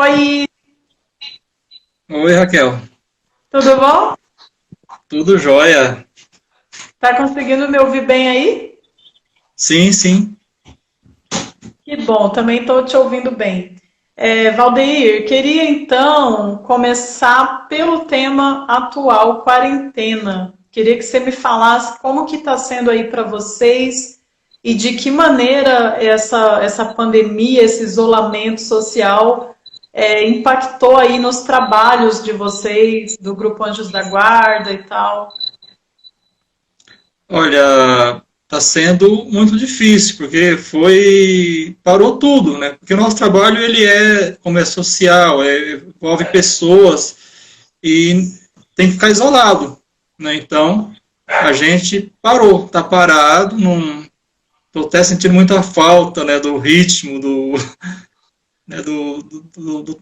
Oi, Oi, Raquel. tudo bom? Tudo jóia? Tá conseguindo me ouvir bem aí? Sim, sim. Que bom, também estou te ouvindo bem. Valdeir, queria então começar pelo tema atual, quarentena. Queria que você me falasse como que está sendo aí para vocês e de que maneira essa pandemia, esse isolamento social impactou aí nos trabalhos de vocês, do Grupo Anjos da Guarda e tal. Olha, está sendo muito difícil, porque parou tudo, né? Porque o nosso trabalho, como é social, envolve pessoas e tem que ficar isolado, né? Então, a gente parou, está parado, não... Estou até sentindo muita falta, né, do ritmo, né,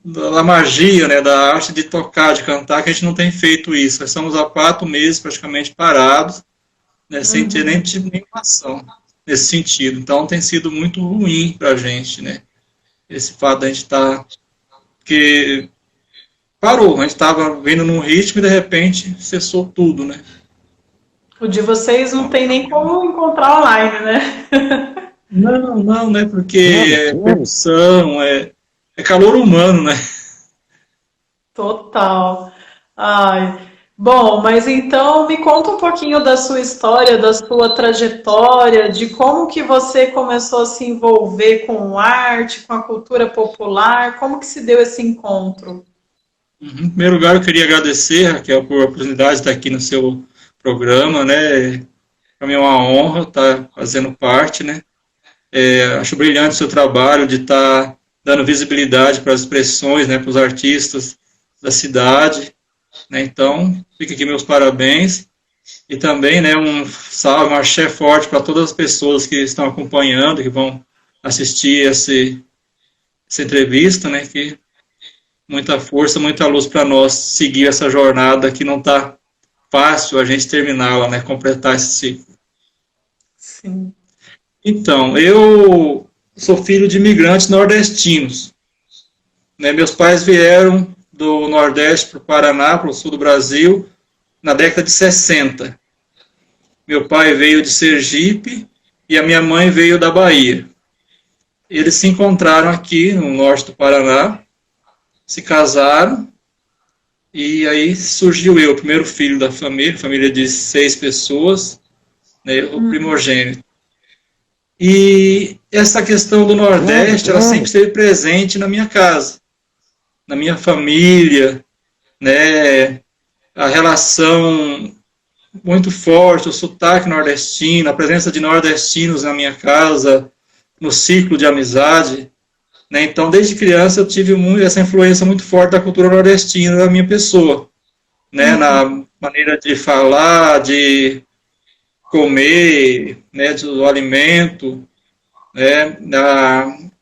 da magia, né, da arte de tocar, de cantar, que a gente não tem feito isso. Nós estamos há 4 meses praticamente parados, né, sem ter nem tido nenhuma ação nesse sentido. Então tem sido muito ruim para a gente, né, esse fato da gente estar... Porque parou, a gente estava vindo num ritmo e de repente cessou tudo, né. O de vocês não tem nem como encontrar online, né? Não, não, né, porque é percussão, é calor humano, né. Total. Ai. Bom, mas então me conta um pouquinho da sua história, da sua trajetória, de como que você começou a se envolver com arte, com a cultura popular, como que se deu esse encontro? Em primeiro lugar, eu queria agradecer, Raquel, por a oportunidade de estar aqui no seu programa, né? Para mim é uma honra estar fazendo parte, né? Acho brilhante o seu trabalho de estar dando visibilidade para as expressões, né? Para os artistas da cidade, né? Então, fica aqui meus parabéns e também, né? Um salve, um axé forte para todas as pessoas que estão acompanhando, que vão assistir essa entrevista, né? Que muita força, muita luz para nós seguir essa jornada que não está fácil a gente terminá-la, né? Completar esse ciclo. Sim. Então, eu sou filho de imigrantes nordestinos. Né? Meus pais vieram do Nordeste para o Paraná, para o sul do Brasil, na década de 60. Meu pai veio de Sergipe e a minha mãe veio da Bahia. Eles se encontraram aqui no norte do Paraná, se casaram e aí surgiu eu, o primeiro filho da família de 6 pessoas, né, o primogênito. E essa questão do Nordeste, ela sempre esteve presente na minha casa, na minha família, né? A relação muito forte, o sotaque nordestino, a presença de nordestinos na minha casa, no ciclo de amizade, né? Então, desde criança, eu tive essa influência muito forte da cultura nordestina na minha pessoa, né? Na maneira de falar, de comer, né? Do alimento, né,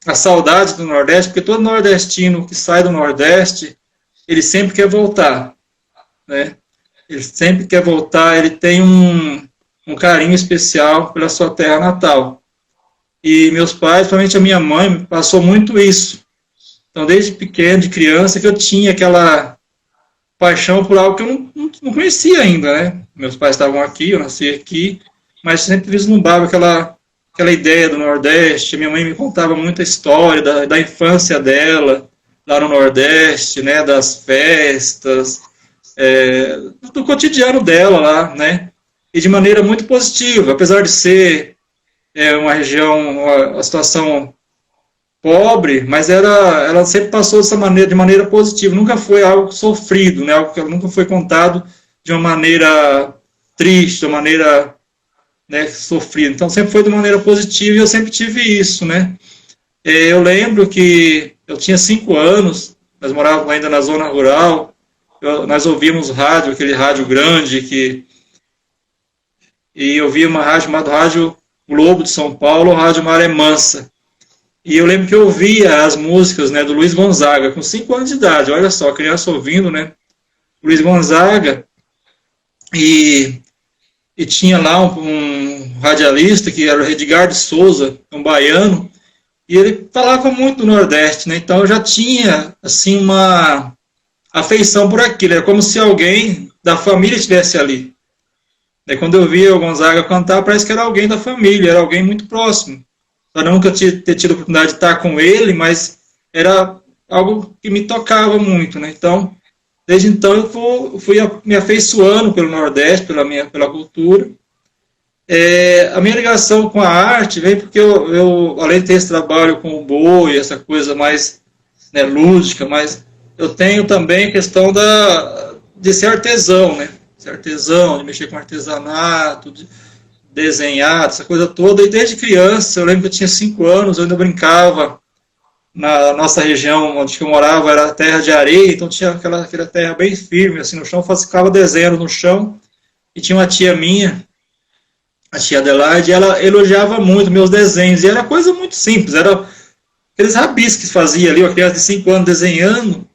a saudade do Nordeste, porque todo nordestino que sai do Nordeste, ele sempre quer voltar, né? Ele sempre quer voltar, ele tem um carinho especial pela sua terra natal. E meus pais, principalmente a minha mãe, passou muito isso. Então, desde pequeno, de criança, que eu tinha aquela paixão por algo que eu não conhecia ainda, né? Meus pais estavam aqui, eu nasci aqui, mas sempre vislumbrava aquela ideia do Nordeste. Minha mãe me contava muita história da infância dela lá no Nordeste, né, das festas, do cotidiano dela lá, né, e de maneira muito positiva, apesar de ser uma região, uma situação pobre, mas ela sempre passou de maneira positiva, nunca foi algo sofrido, né, algo que nunca foi contado de uma maneira triste, de uma maneira, né, sofrido. Então sempre foi de maneira positiva e eu sempre tive isso, né. Eu lembro que eu tinha 5 anos, nós morávamos ainda na zona rural, nós ouvíamos rádio, aquele rádio grande, e eu ouvia uma rádio chamada Rádio Globo de São Paulo, ou Rádio Maré Mansa. E eu lembro que eu ouvia as músicas, né, do Luiz Gonzaga, com 5 anos de idade, olha só, criança ouvindo, né, Luiz Gonzaga, e tinha lá um radialista que era o Edgar de Souza, um baiano, E ele falava muito do Nordeste, né? Então eu já tinha, assim, uma afeição por aquilo. Era como se alguém da família estivesse ali. Daí quando eu via o Gonzaga cantar, parece que era alguém da família, era alguém muito próximo. Eu nunca ter tido a oportunidade de estar com ele, mas era algo que me tocava muito, né? Então, desde então eu fui me afeiçoando pelo Nordeste, pela cultura. A minha ligação com a arte vem porque além de ter esse trabalho com o boi, essa coisa mais, né, lúdica, mas eu tenho também a questão de ser artesão, né? Ser artesão, de mexer com artesanato, de desenhar, essa coisa toda. E desde criança, eu lembro que eu tinha 5 anos, eu ainda brincava na nossa região onde eu morava, era terra de areia, então tinha aquela terra bem firme, assim, no chão, ficava desenhando no chão. E tinha uma tia minha, a tia Adelaide, ela elogiava muito meus desenhos, e era coisa muito simples, era aqueles rabiscos que fazia ali, uma criança de 5 anos desenhando,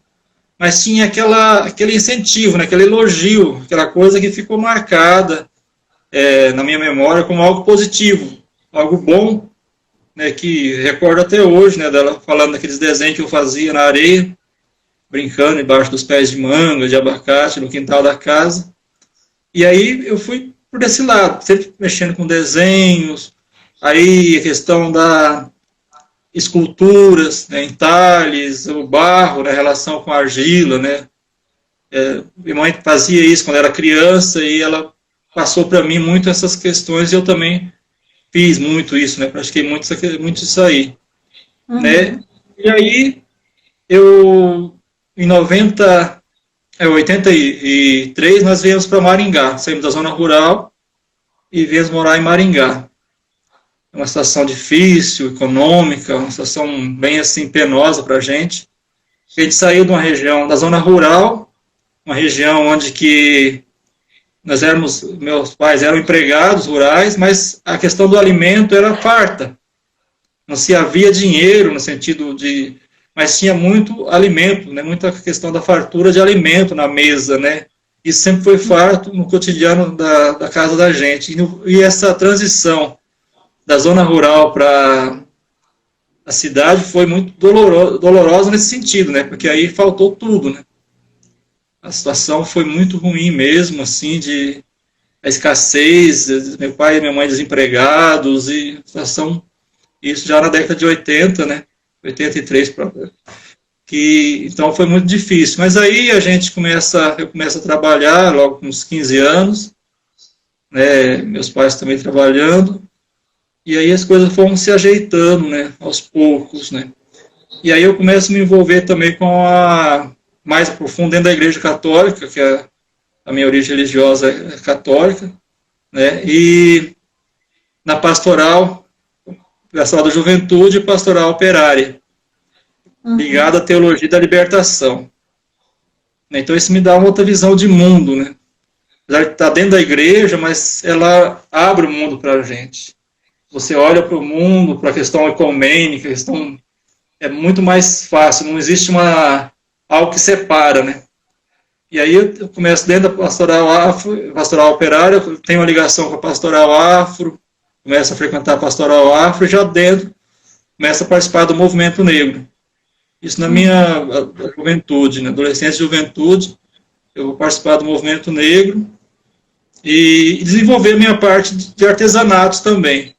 mas tinha aquele incentivo, né, aquele elogio, aquela coisa que ficou marcada na minha memória como algo positivo, algo bom, né, que recordo até hoje, né, dela falando daqueles desenhos que eu fazia na areia, brincando embaixo dos pés de manga, de abacate, no quintal da casa. E aí eu fui por esse lado, sempre mexendo com desenhos, aí a questão da esculturas, né, entalhes, o barro, né, relação com a argila, né. Minha mãe fazia isso quando era criança e ela passou para mim muito essas questões e eu também fiz muito isso, né, pratiquei muito isso aí, né. E aí em 83, nós viemos para Maringá, saímos da zona rural e viemos morar em Maringá. É uma situação difícil, econômica, uma situação bem assim penosa para a gente. A gente saiu de uma região, da zona rural, uma região onde que meus pais eram empregados rurais, mas a questão do alimento era farta. Não se havia dinheiro no sentido mas tinha muito alimento, né? Muita questão da fartura de alimento na mesa, né? Isso sempre foi farto no cotidiano da casa da gente. E essa transição da zona rural para a cidade foi muito dolorosa nesse sentido, né? Porque aí faltou tudo, né? A situação foi muito ruim mesmo, assim, a escassez, meu pai e minha mãe desempregados, e a situação, isso já na década de 80, né? 83 então foi muito difícil, mas aí eu começo a trabalhar logo com uns 15 anos, né, meus pais também trabalhando, e aí as coisas foram se ajeitando, né, aos poucos, né, e aí eu começo a me envolver também mais profundo dentro da Igreja Católica, que a minha origem religiosa é católica, né, e na pastoral da juventude e pastoral operária, ligada à teologia da libertação. Então isso me dá uma outra visão de mundo, né? Apesar de estar dentro da igreja, mas ela abre o mundo para a gente. Você olha para o mundo, para a questão ecumênica, é muito mais fácil, não existe algo que separa, né? E aí eu começo dentro da pastoral operária, eu tenho uma ligação com a pastoral afro, começo a frequentar a pastoral afro e já dentro começo a participar do movimento negro. Isso na minha juventude, na adolescência e juventude, eu vou participar do movimento negro e desenvolver a minha parte de artesanatos também.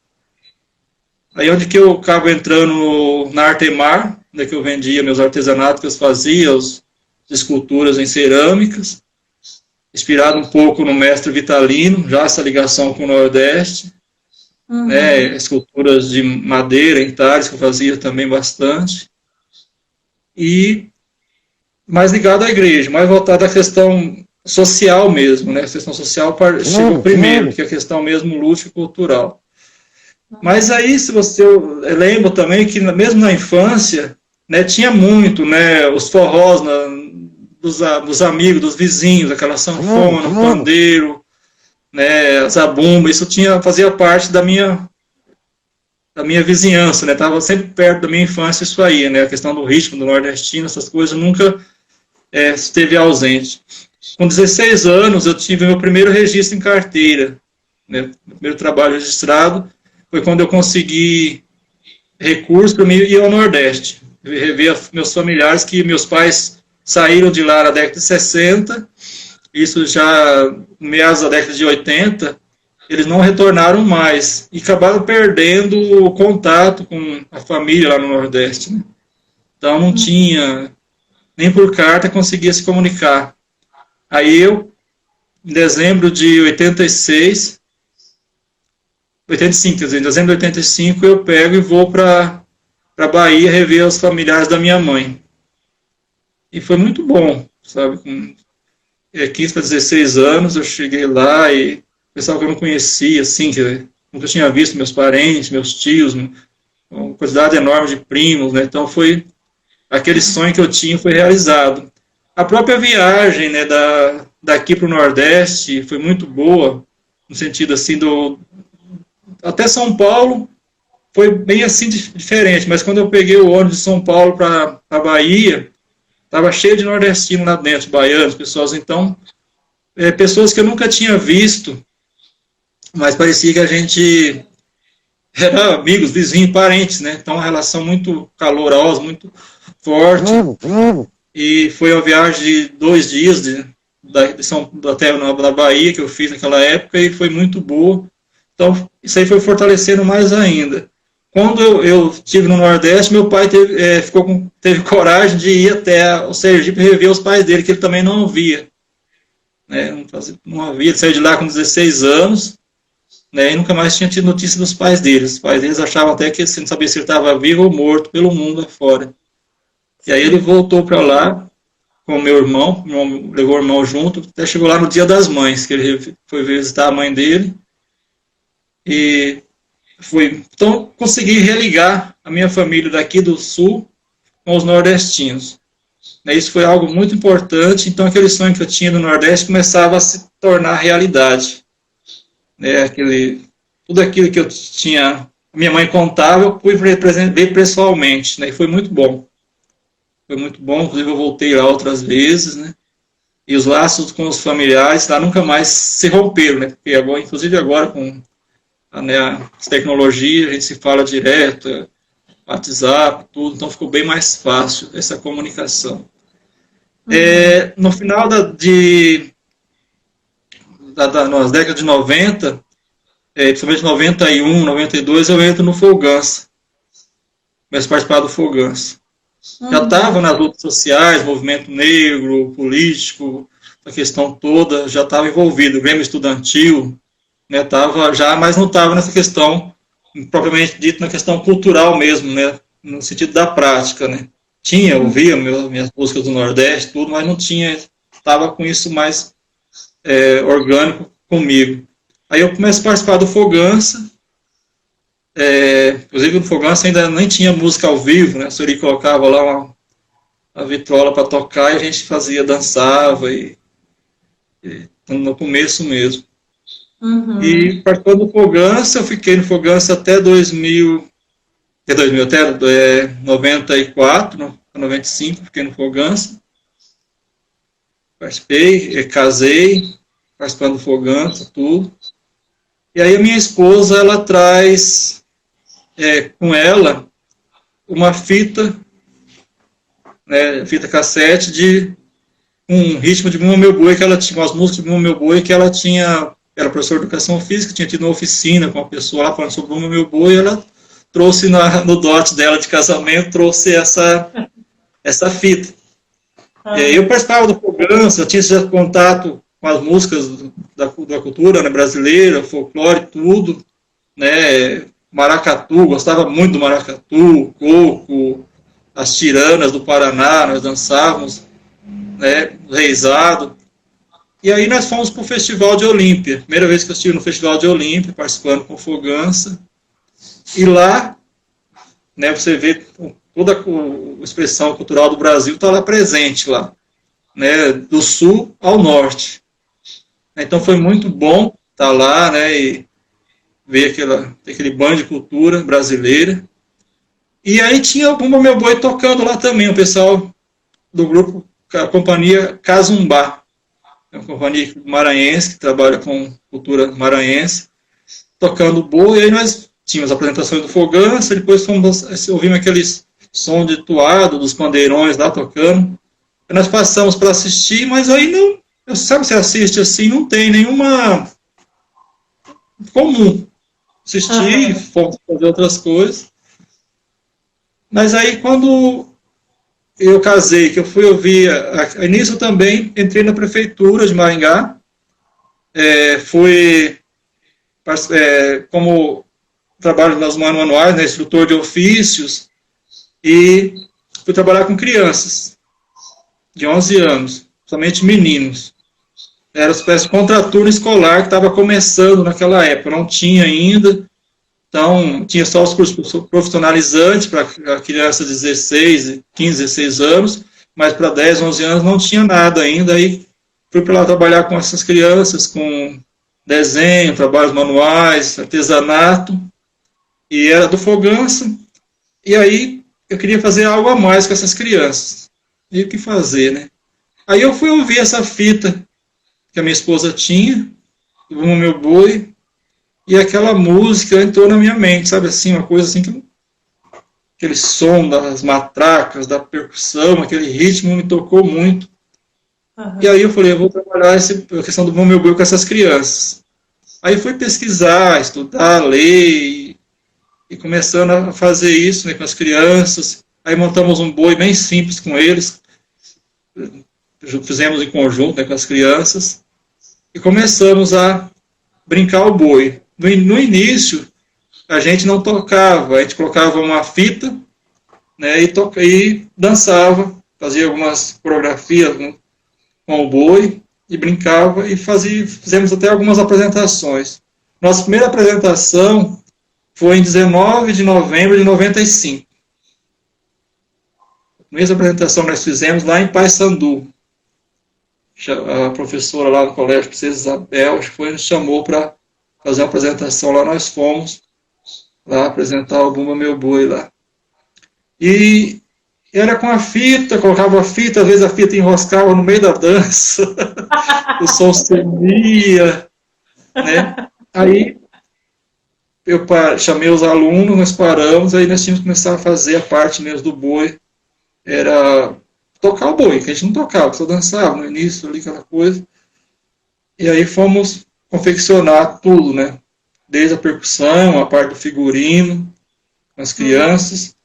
Aí onde que eu acabo entrando na Artemar, onde que eu vendia meus artesanatos que eu fazia, as esculturas em cerâmicas, inspirado um pouco no mestre Vitalino, já essa ligação com o Nordeste, né, esculturas de madeira, entalhes, que eu fazia também bastante, e mais ligado à igreja, mais voltado à questão social mesmo, né, a questão social chegou primeiro, que é a questão mesmo lúdica e cultural. Mas aí, eu lembro também que mesmo na infância, né, tinha muito, né, os forrós dos amigos, dos vizinhos, aquela sanfona, pandeiro, né, zabumba, isso fazia parte da minha vizinhança, né, estava sempre perto da minha infância isso aí, né, a questão do ritmo do nordestino, essas coisas nunca esteve ausente. Com 16 anos eu tive meu primeiro registro em carteira, né, meu primeiro trabalho registrado foi quando eu consegui recursos para mim ir ao Nordeste. Rever meus familiares, que meus pais saíram de lá na década de 60, isso já no meados da década de 80, eles não retornaram mais e acabaram perdendo o contato com a família lá no Nordeste, né? Então não tinha, nem por carta conseguia se comunicar. Aí eu, em dezembro de 85, quer dizer, em dezembro de 85, eu pego e vou para Bahia rever os familiares da minha mãe. E foi muito bom, sabe? Com 15 para 16 anos, eu cheguei lá e pessoal que eu não conhecia, assim, que nunca tinha visto meus parentes, meus tios, uma quantidade enorme de primos, né? Então foi aquele sonho que eu tinha foi realizado. A própria viagem, né, daqui para o Nordeste foi muito boa, no sentido assim até São Paulo foi bem assim diferente, mas quando eu peguei o ônibus de São Paulo para a Bahia, estava cheio de nordestinos lá dentro, baianos, pessoas, então, pessoas que eu nunca tinha visto, mas parecia que a gente era amigos, vizinhos, parentes, né? Então, uma relação muito calorosa, muito forte. E foi uma viagem de 2 dias até na Bahia que eu fiz naquela época e foi muito boa. Então, isso aí foi fortalecendo mais ainda. Quando eu estive no Nordeste, meu pai teve coragem de ir até o Sergipe rever os pais dele, que ele também não via. Né? Não havia, ele saiu de lá com 16 anos, né, e nunca mais tinha tido notícia dos pais deles. Os pais deles achavam até que não sabia se ele estava vivo ou morto pelo mundo afora. E aí ele voltou para lá com o meu irmão levou o irmão junto, até chegou lá no Dia das Mães, que ele foi visitar a mãe dele. E então consegui religar a minha família daqui do Sul com os nordestinos. Isso foi algo muito importante, então aquele sonho que eu tinha no Nordeste começava a se tornar realidade. Tudo aquilo que eu tinha, minha mãe contava, eu fui ver pessoalmente, e foi muito bom. Foi muito bom, inclusive eu voltei lá outras vezes, né? E os laços com os familiares lá nunca mais se romperam, né? Porque agora, inclusive agora com as tecnologias, a gente se fala direto, WhatsApp, tudo, então ficou bem mais fácil essa comunicação. No final nas décadas de 90, principalmente 91, 92, eu entro no Folgança. Começo a participar do Folgança. Já estava nas lutas sociais, movimento negro, político, a questão toda, já estava envolvido, o Grêmio Estudantil, né, mas não estava nessa questão, propriamente dito, na questão cultural mesmo, né, no sentido da prática, né. Ouvia minhas músicas do Nordeste, tudo, mas não estava com isso mais orgânico comigo. Aí eu começo a participar do Folgança, inclusive no Folgança ainda nem tinha música ao vivo, né, o Suri colocava lá uma vitrola para tocar e a gente dançava, no começo mesmo. Uhum. E participando do Folgança, eu fiquei no Folgança até 94, 95, fiquei no Folgança. Participei, casei, participando do Folgança, tudo. E aí a minha esposa, ela traz com ela uma fita cassete de um ritmo de Bumba Meu Boi, que ela tinha, umas músicas de Bumba Meu Boi, que ela tinha, era professora de educação física, tinha tido uma oficina com uma pessoa lá falando sobre Bumba Meu Boi, e ela trouxe no dote dela de casamento, trouxe essa fita. E aí eu participava do Folgança, eu tinha esse contato com as músicas da cultura, né, brasileira, folclore, tudo, né, maracatu, gostava muito do maracatu, coco, as tiranas do Paraná, nós dançávamos, né, reizado. E aí nós fomos para o Festival de Olímpia, primeira vez que eu estive no Festival de Olímpia, participando com o Folgança, e lá, né, você vê toda a expressão cultural do Brasil está lá presente lá, né, do sul ao norte. Então foi muito bom estar lá, né, e ver aquele banho de cultura brasileira. E aí tinha o Bumba Meu Boi tocando lá também, o pessoal do grupo, a companhia Cazumbá, é uma companhia maranhense que trabalha com cultura maranhense, tocando boi, e aí nós tinha as apresentações do Fogança, depois ouvimos aqueles som de toado dos pandeirões lá tocando. Aí nós passamos para assistir, mas aí não, sabe, você assiste assim, não tem nenhuma comum. Assistir, fomos fazer outras coisas. Mas aí quando eu casei, que eu fui ouvir, início também entrei na prefeitura de Maringá, fui como trabalho nas manuais, né, instrutor de ofícios, e fui trabalhar com crianças de 11 anos, somente meninos. Era uma espécie de contraturno escolar que estava começando naquela época, não tinha ainda, então tinha só os cursos profissionalizantes para crianças de 16, 15, 16 anos, mas para 10, 11 anos não tinha nada ainda, aí fui para lá trabalhar com essas crianças, com desenho, trabalhos manuais, artesanato, e era do Fogança, e aí eu queria fazer algo a mais com essas crianças. E o que fazer, né? Aí eu fui ouvir essa fita que a minha esposa tinha, do Meu Boi, e aquela música entrou na minha mente, sabe assim, uma coisa assim, aquele som das matracas, da percussão, aquele ritmo me tocou muito. E aí eu falei, eu vou trabalhar a questão do Meu Boi com essas crianças. Aí fui pesquisar, estudar, ler, e começando a fazer isso, né, com as crianças. Aí montamos um boi bem simples com eles, fizemos em conjunto, né, com as crianças, e começamos a brincar o boi. No início, a gente não tocava, a gente colocava uma fita, né, e dançava, fazia algumas coreografias com o boi, e brincava, e fizemos até algumas apresentações. Nossa primeira apresentação foi em 19 de novembro de 95. A primeira apresentação que nós fizemos lá em Paissandu. A professora lá no colégio, Princesa Isabel, nos chamou para fazer uma apresentação lá, nós fomos lá apresentar o Bumba Meu Boi lá. E era com a fita, colocava a fita, às vezes a fita enroscava no meio da dança, o som sumia, né? Aí eu chamei os alunos, nós paramos, aí nós tínhamos que começar a fazer a parte mesmo do boi, era tocar o boi, que a gente não tocava, só dançava no início ali, aquela coisa. E aí fomos confeccionar tudo, né? Desde a percussão, a parte do figurino, com as crianças.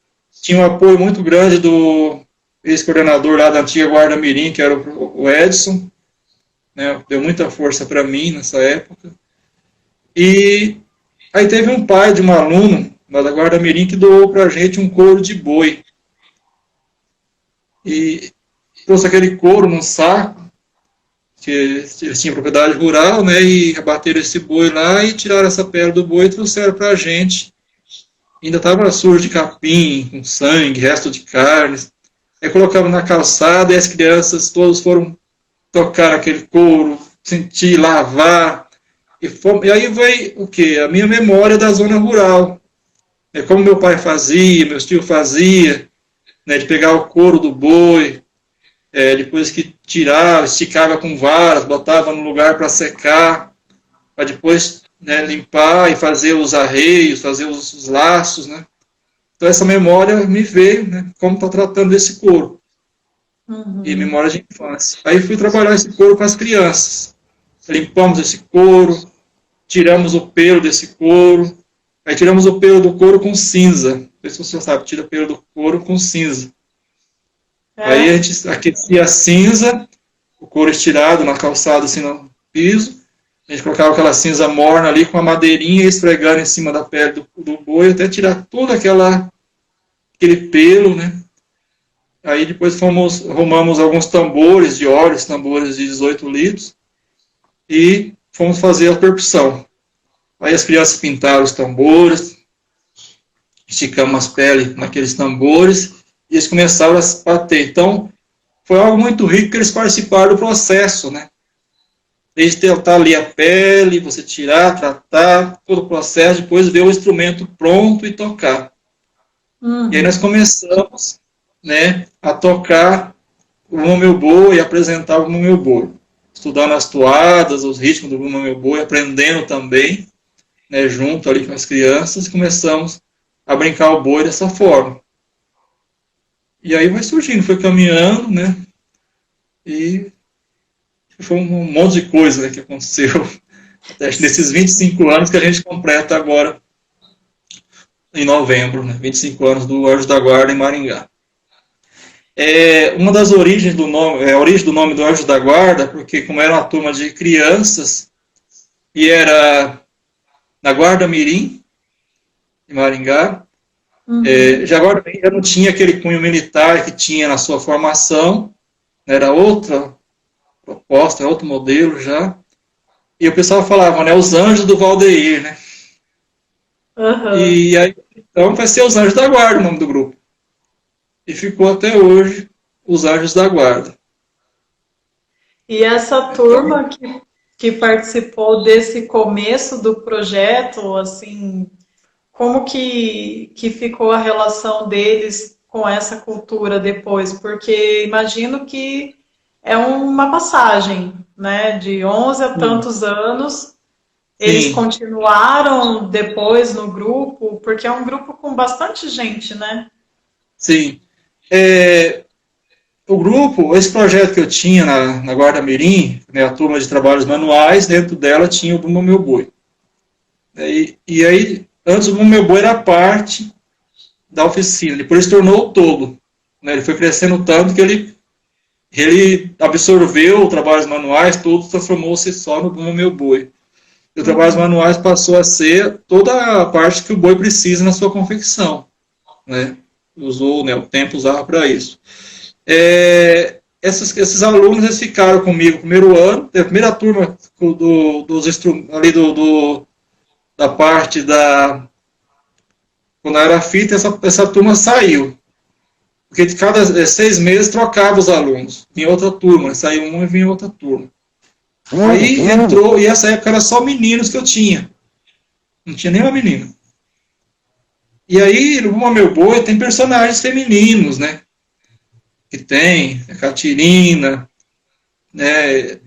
Tinha um apoio muito grande do ex-coordenador lá da antiga Guarda Mirim, que era o Edson, né? Deu muita força para mim nessa época. E aí teve um pai de um aluno lá da Guarda Mirim que doou para a gente um couro de boi. E trouxe aquele couro num saco, que eles tinham propriedade rural, né, e abateram esse boi lá e tiraram essa pele do boi e trouxeram para a gente. Ainda estava sujo de capim, com sangue, resto de carne. Aí colocamos na calçada e as crianças todas foram tocar aquele couro, sentir, lavar. E aí veio o quê? A minha memória da zona rural. É como meu pai fazia, meus tios faziam, né, de pegar o couro do boi, depois que tirava, esticava com varas, botava no lugar para secar, para depois, né, limpar e fazer os arreios, fazer os laços, né? Então essa memória me veio, né, como está tratando desse couro. E memória de infância. Aí fui trabalhar esse couro com as crianças. Limpamos esse couro, tiramos o pelo desse couro, aí tiramos o pelo do couro com cinza. Não sei se você sabe, tira o pelo do couro com cinza. Aí a gente aquecia a cinza, o couro estirado na calçada, assim, no piso. A gente colocava aquela cinza morna ali com a madeirinha esfregando em cima da pele do boi, até tirar todo aquele pelo, né? Aí depois arrumamos alguns tambores de óleo, tambores de 18 litros, e fomos fazer a percussão. Aí as crianças pintaram os tambores, esticamos as peles naqueles tambores, e eles começaram a bater. Então, foi algo muito rico que eles participaram do processo, né? Desde tentar ali a pele, você tirar, tratar, todo o processo, depois ver o instrumento pronto e tocar. E aí nós começamos, né, a tocar o Bumba Meu Boi e apresentar o Bumba Meu Boi. Estudando as toadas, os ritmos do Bumba Meu Boi, aprendendo também. né, junto ali com as crianças, e começamos a brincar o boi dessa forma. E aí vai surgindo, foi caminhando, né, e foi um monte de coisa, né, que aconteceu nesses 25 anos que a gente completa agora em novembro, né, 25 anos do Anjos da Guarda em Maringá. Uma das origens do nome, a origem do nome do Anjos da Guarda, porque como era uma turma de crianças, e era na Guarda Mirim, em Maringá, já não tinha aquele cunho militar que tinha na sua formação, era outra proposta, era outro modelo já, e o pessoal falava, né, os Anjos do Valdeir, né? E aí, então vai ser os Anjos da Guarda o nome do grupo. E ficou até hoje os Anjos da Guarda. E essa turma que participou desse começo do projeto, assim, como que ficou a relação deles com essa cultura depois? Porque imagino que é uma passagem, né, de 11 a tantos anos. Eles Sim. continuaram depois no grupo, porque é um grupo com bastante gente, né? Sim. O grupo, esse projeto que eu tinha na Guarda Mirim, né, a turma de trabalhos manuais, dentro dela tinha o Bumba Meu Boi. E aí, antes o Bumba Meu Boi era parte da oficina, depois se tornou o todo. Né, ele foi crescendo tanto que ele absorveu trabalhos manuais, tudo transformou-se só no Bumba Meu Boi. E o trabalhos manuais passou a ser toda a parte que o boi precisa na sua confecção. Né? Usou, né, o tempo usava para isso. Esses alunos eles ficaram comigo no primeiro ano, a primeira turma ali da parte da. Quando era fita, essa turma saiu. Porque de cada 6 meses trocava os alunos. Vinha outra turma, saiu um e vinha outra turma. Aí entrou, e essa época era só meninos que eu tinha. Não tinha nenhuma menina. E aí, no Bumba Meu Boi, tem personagens femininos, né? Que tem a Catirina, né?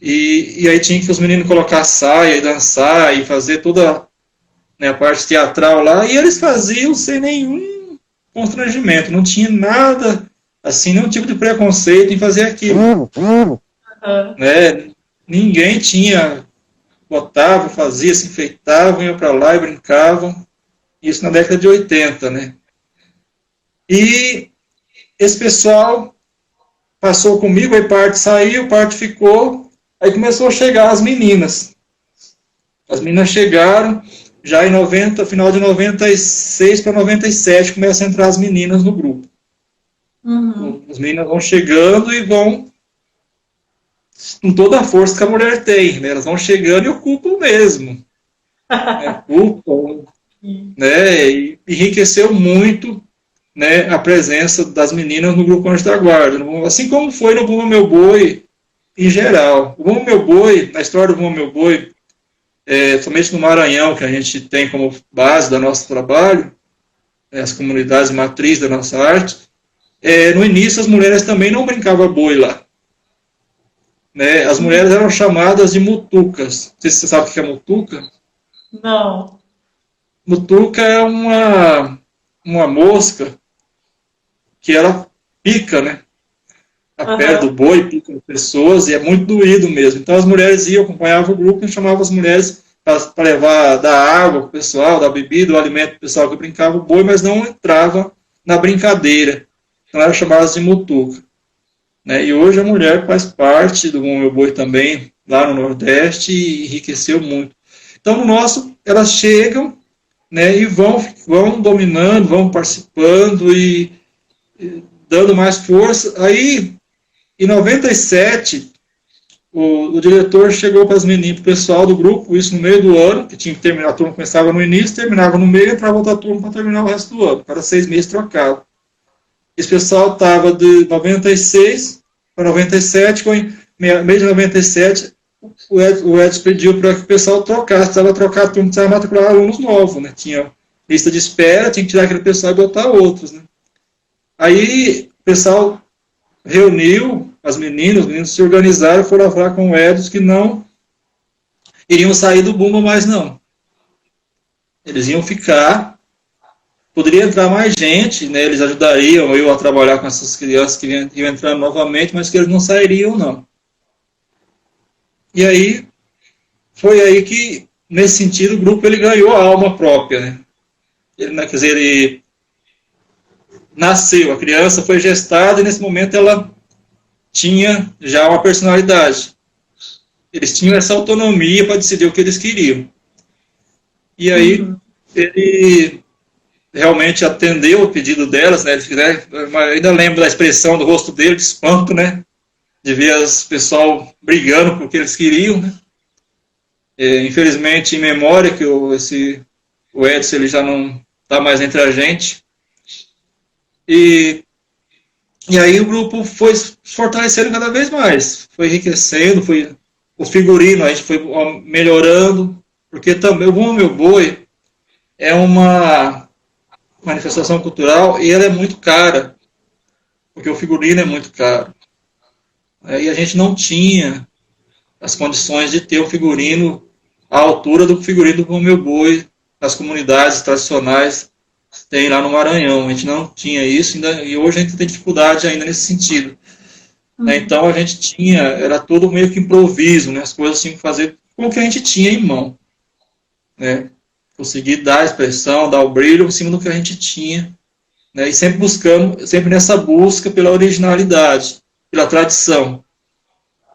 E aí tinha que os meninos colocar saia e dançar e fazer toda, né, a parte teatral lá. E eles faziam sem nenhum constrangimento. Não tinha nada, assim, nenhum tipo de preconceito em fazer aquilo. Né? Ninguém tinha, botava, fazia, se enfeitavam, iam para lá e brincavam. Isso na década de 80, né? E esse pessoal passou comigo, aí parte saiu, parte ficou, aí começou a chegar as meninas. As meninas chegaram, já em 90, final de 96 para 97, começam a entrar as meninas no grupo. As meninas vão chegando e vão com toda a força que a mulher tem, né? Elas vão chegando e ocupam mesmo. Né? Ocupam, né? E enriqueceu muito, né, a presença das meninas no grupo Anjos da Guarda. Assim como foi no Bumba Meu Boi em geral. O Bumba Meu Boi, na história do Bumba Meu Boi, somente no Maranhão, que a gente tem como base do nosso trabalho, as comunidades matriz da nossa arte, no início as mulheres também não brincavam boi lá. Né? As mulheres eram chamadas de mutucas. Não sei se você sabe o que é mutuca. Não. Mutuca é uma mosca que ela pica, né? A pele do boi, pica as pessoas, e é muito doído mesmo. Então as mulheres iam, acompanhavam o grupo e chamavam as mulheres para levar, dar água para o pessoal, dar bebida, o alimento para o pessoal que brincava o boi, mas não entrava na brincadeira. Então eram chamadas de mutuca. Né? E hoje a mulher faz parte do Bumba Meu Boi também, lá no Nordeste, e enriqueceu muito. Então, no nosso, elas chegam, né, e vão dominando, vão participando e dando mais força. Aí, em 97, o diretor chegou para as meninas, para o pessoal do grupo, isso no meio do ano, que tinha que terminar, a turma começava no início, terminava no meio, entrava outra turma para terminar o resto do ano. Cada 6 meses trocava. Esse pessoal estava de 96 para 97, mês de 97, o Edson pediu para que o pessoal trocasse, precisava trocar a turma, precisava matricular alunos novos, né? Tinha lista de espera, tinha que tirar aquele pessoal e botar outros, né? Aí o pessoal reuniu os meninos se organizaram, foram falar com o Edson que não iriam sair do Bumba mais não. Eles iam ficar, poderia entrar mais gente, né? Eles ajudariam eu a trabalhar com essas crianças que iam entrar novamente, mas que eles não sairiam, não. E aí, foi aí que, nesse sentido, o grupo ele ganhou a alma própria, né? Ele, quer dizer, ele nasceu, a criança foi gestada e nesse momento ela tinha já uma personalidade. Eles tinham essa autonomia para decidir o que eles queriam. E aí, ele realmente atendeu o pedido delas, né? Eu ainda lembro da expressão do rosto dele, de espanto, né? De ver os pessoal brigando por o que eles queriam, né? Infelizmente, em memória, que o Edson ele já não está mais entre a gente. E aí o grupo foi se fortalecendo cada vez mais, foi enriquecendo, o figurino a gente foi melhorando, porque também o Bumba Meu Boi é uma manifestação cultural e ela é muito cara, porque o figurino é muito caro. E a gente não tinha as condições de ter um figurino à altura do figurino do Bumba Meu Boi nas comunidades tradicionais tem lá no Maranhão. A gente não tinha isso ainda, e hoje a gente tem dificuldade ainda nesse sentido. Então a gente tinha, era todo meio que improviso, né? As coisas tinham que fazer com o que a gente tinha em mão, né? Conseguir dar a expressão, dar o brilho em cima do que a gente tinha, né? E sempre buscando, sempre nessa busca pela originalidade, pela tradição,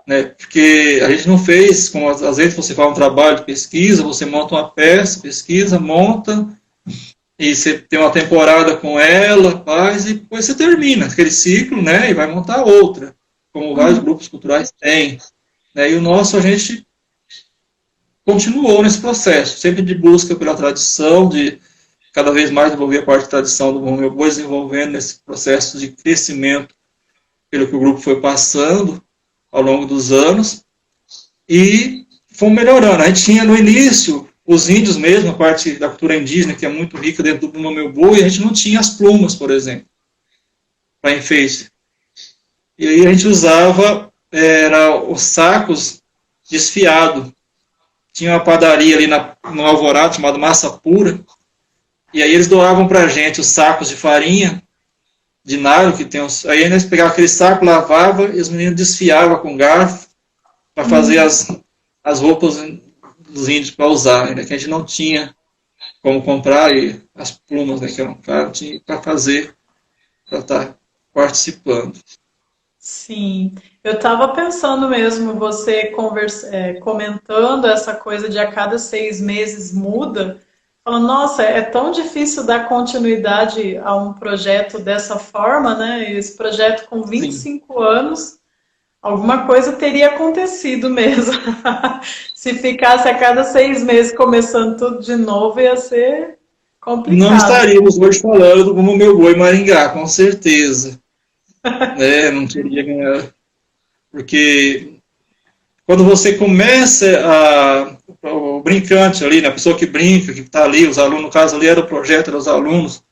né? Porque a gente não fez, como às vezes você faz um trabalho de pesquisa, você monta uma peça, pesquisa, monta, e você tem uma temporada com ela, faz, e depois você termina aquele ciclo, né? E vai montar outra, como vários grupos culturais têm, né? E o nosso, a gente continuou nesse processo, sempre de busca pela tradição, de cada vez mais desenvolver a parte de tradição do Bumba Meu Boi, desenvolvendo nesse processo de crescimento pelo que o grupo foi passando ao longo dos anos, e fomos melhorando. A gente tinha no início os índios mesmo, a parte da cultura indígena, que é muito rica dentro do Bumba Meu Boi, a gente não tinha as plumas, por exemplo, para enfeite. E aí a gente usava os sacos desfiados. Tinha uma padaria ali no Alvorada, chamada Massa Pura, e aí eles doavam para a gente os sacos de farinha, de nylon, que tem os... Aí eles pegavam aquele saco, lavavam, e os meninos desfiavam com garfo, para fazer as roupas dos índios para usar, né, que a gente não tinha como comprar, e as plumas, né, que eram caras, tinha para fazer, para estar participando. Sim, eu estava pensando mesmo, você comentando essa coisa de a cada 6 meses muda, falando, nossa, é tão difícil dar continuidade a um projeto dessa forma, né? Esse projeto com 25 Sim. anos, alguma coisa teria acontecido mesmo. Se ficasse a cada 6 meses começando tudo de novo, ia ser complicado. Não estaríamos hoje falando do Bumba Meu Boi Maringá, com certeza. Né? Não teria ganhado. Porque quando você começa o brincante ali, né? A pessoa que brinca, que está ali, os alunos, no caso ali era o projeto, eram os alunos,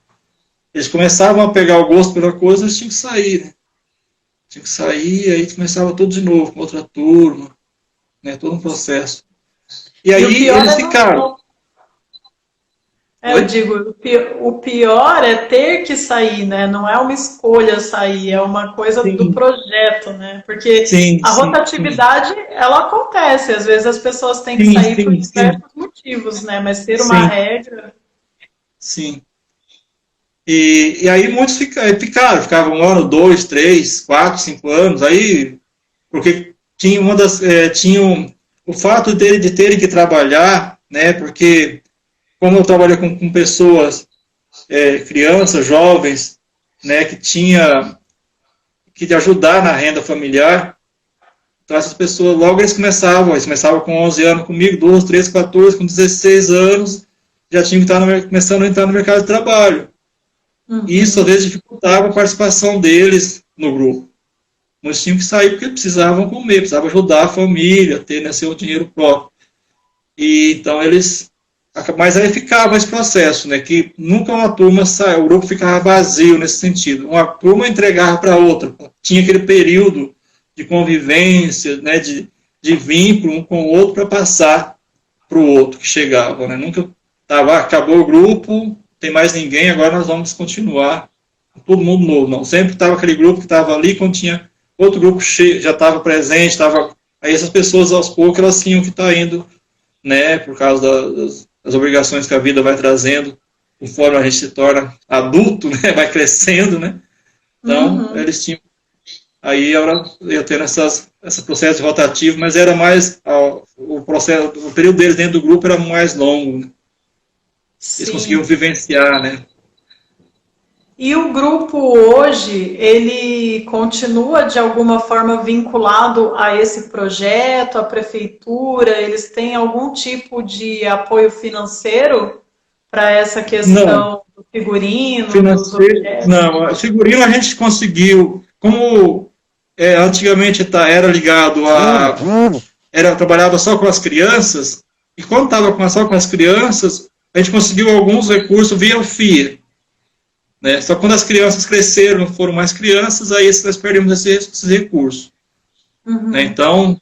eles começavam a pegar o gosto pela coisa, eles tinham que sair, né? Tinha que sair, aí começava tudo de novo, com outra turma, né? Todo um processo. E aí eles ficaram. Eu digo, o pior é ter que sair, né? Não é uma escolha sair, é uma coisa Sim. do projeto, né? Porque a rotatividade, ela acontece, às vezes as pessoas têm que sair por diversos motivos, né? Mas ter uma regra... Sim. E aí muitos ficavam 1 ano, 2, 3, 4, 5 anos, aí, porque tinha tinham o fato de terem que trabalhar, né? Porque como eu trabalhei com pessoas, crianças, jovens, né, que tinha que ajudar na renda familiar, então essas pessoas, logo eles começavam com 11 anos comigo, 12, 13, 14, com 16 anos, já tinham que estar começando a entrar no mercado de trabalho. E isso, às vezes, dificultava a participação deles no grupo. Muitos tinham que sair porque precisavam comer, precisavam ajudar a família, ter, né, seu dinheiro próprio. E então eles... Mas aí ficava esse processo, né, que nunca uma turma saiu, o grupo ficava vazio nesse sentido. Uma turma entregava para outra, tinha aquele período de convivência, né, de vínculo um com o outro para passar para o outro que chegava, né, nunca acabou o grupo, tem mais ninguém, agora nós vamos continuar todo mundo novo. Não, sempre estava aquele grupo que estava ali, quando tinha outro grupo já estava presente, aí essas pessoas aos poucos elas tinham que estar indo, né, por causa das obrigações que a vida vai trazendo, conforme a gente se torna adulto, né, vai crescendo, né, então eles tinham, aí ia tendo esse processo rotativo, mas era mais, o período deles dentro do grupo era mais longo, né? Eles conseguiam vivenciar, né. E o grupo hoje, ele continua de alguma forma vinculado a esse projeto, à prefeitura? Eles têm algum tipo de apoio financeiro para essa questão do figurino, dos objetos? Não, figurino a gente conseguiu, como antigamente era ligado trabalhava só com as crianças, e quando estava só com as crianças, a gente conseguiu alguns recursos via FIA. Né? Só quando as crianças cresceram, não foram mais crianças, aí nós perdemos esses recursos. Né? Então,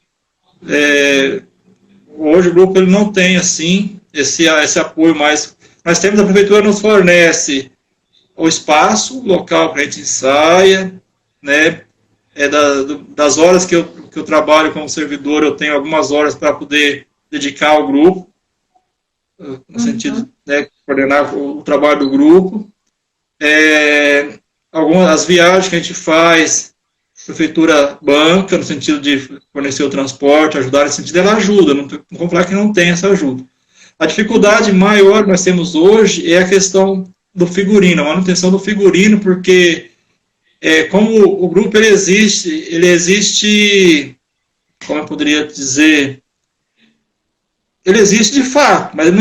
hoje o grupo ele não tem assim esse apoio mais. Nós temos, a prefeitura nos fornece o espaço, o local para a gente ensaia, né? Das horas que eu trabalho como servidor, eu tenho algumas horas para poder dedicar ao grupo, no sentido de, né, coordenar o trabalho do grupo. Algumas viagens que a gente faz, a prefeitura banca, no sentido de fornecer o transporte, ajudar nesse sentido, ela ajuda, não vou falar que não tem essa ajuda. A dificuldade maior que nós temos hoje é a questão do figurino, a manutenção do figurino, porque como o grupo ele existe, como eu poderia dizer, ele existe de fato, mas